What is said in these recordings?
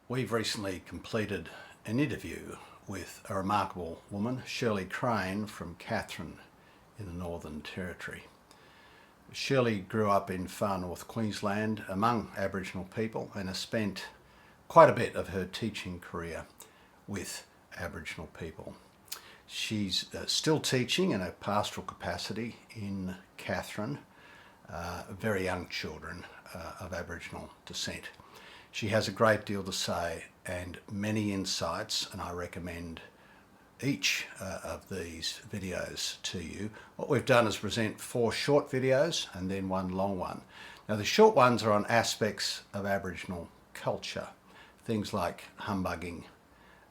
We've recently completed an interview with a remarkable woman, Shirley Crane from Katherine in the Northern Territory. Shirley grew up in far north Queensland among Aboriginal people and has spent quite a bit of her teaching career with Aboriginal people. She's still teaching in a pastoral capacity in Katherine, very young children of Aboriginal descent. She has a great deal to say and many insights, and I recommend each of these videos to you. What we've done is present 4 short videos and then 1 long one. Now the short ones are on aspects of Aboriginal culture, things like humbugging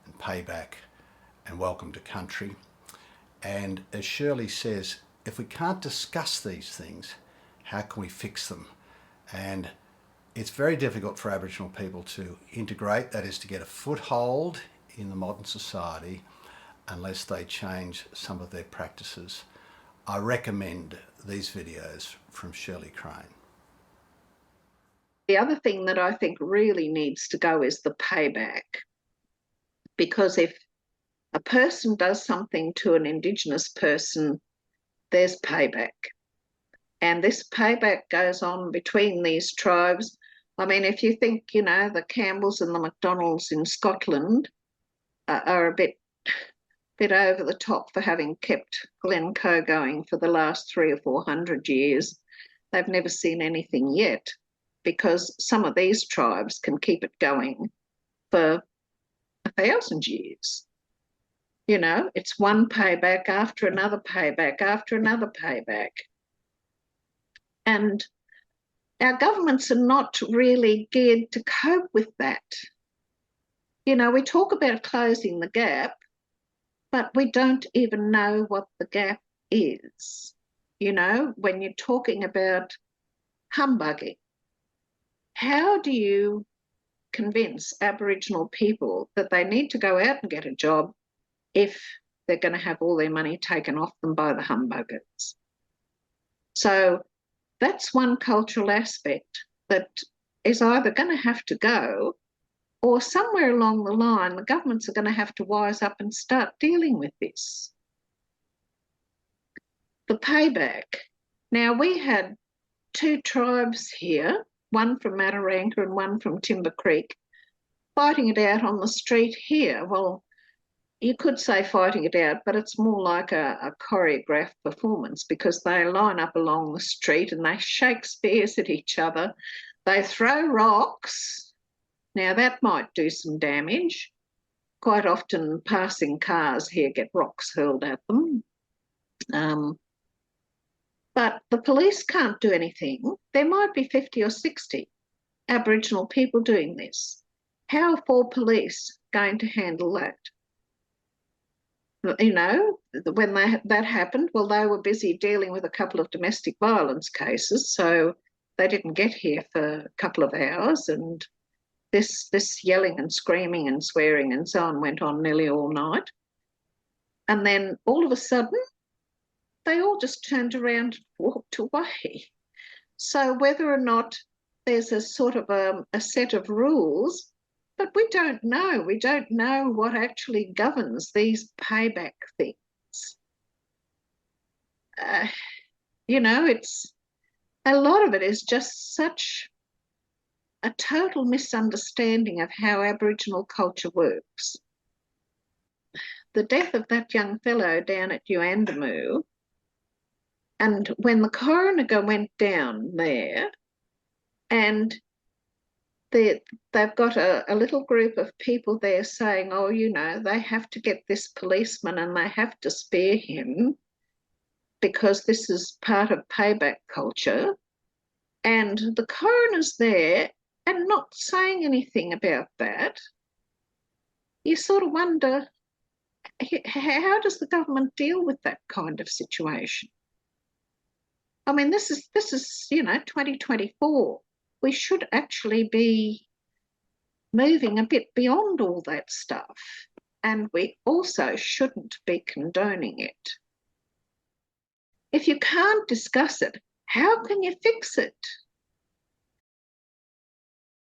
and payback and welcome to country. And as Shirley says, if we can't discuss these things, how can we fix them? And it's very difficult for Aboriginal people to integrate, that is to get a foothold in the modern society, unless they change some of their practices. I recommend these videos from Shirley Crane. The other thing that I think really needs to go is the payback, because if a person does something to an Indigenous person, there's payback. And this payback goes on between these tribes. I mean, if you think, the Campbells and the MacDonalds in Scotland are a bit over the top for having kept Glencoe going for the last 300 or 400 years, they've never seen anything yet, because some of these tribes can keep it going for 1,000 years. It's one payback after another payback after another payback. And our governments are not really geared to cope with that. We talk about closing the gap, but we don't even know what the gap is. When you're talking about humbugging, how do you convince Aboriginal people that they need to go out and get a job if they're going to have all their money taken off them by the humbuggers? So that's one cultural aspect that is either going to have to go, or somewhere along the line, the governments are going to have to wise up and start dealing with this. The payback. Now, we had 2 tribes here, one from Mataranka and one from Timber Creek, fighting it out on the street here. Well, you could say fighting it out, but it's more like a choreographed performance, because they line up along the street and they shake spears at each other. They throw rocks. Now, that might do some damage. Quite often passing cars here get rocks hurled at them. But the police can't do anything. There might be 50 or 60 Aboriginal people doing this. How are 4 police going to handle that? When that happened, well, they were busy dealing with a couple of domestic violence cases, so they didn't get here for a couple of hours, and this yelling and screaming and swearing and so on went on nearly all night. And then all of a sudden, they all just turned around and walked away. So whether or not there's a sort of a set of rules, but we don't know. We don't know what actually governs these payback things. It's a lot of it is just such a total misunderstanding of how Aboriginal culture works. The death of that young fellow down at Yuandamu, and when the coroner went down there, and they've got a little group of people there saying, oh, they have to get this policeman and they have to spare him because this is part of payback culture. And the coroner's there and not saying anything about that. You sort of wonder, how does the government deal with that kind of situation? I mean, this is 2024. We should actually be moving a bit beyond all that stuff, and we also shouldn't be condoning it. If you can't discuss it, how can you fix it?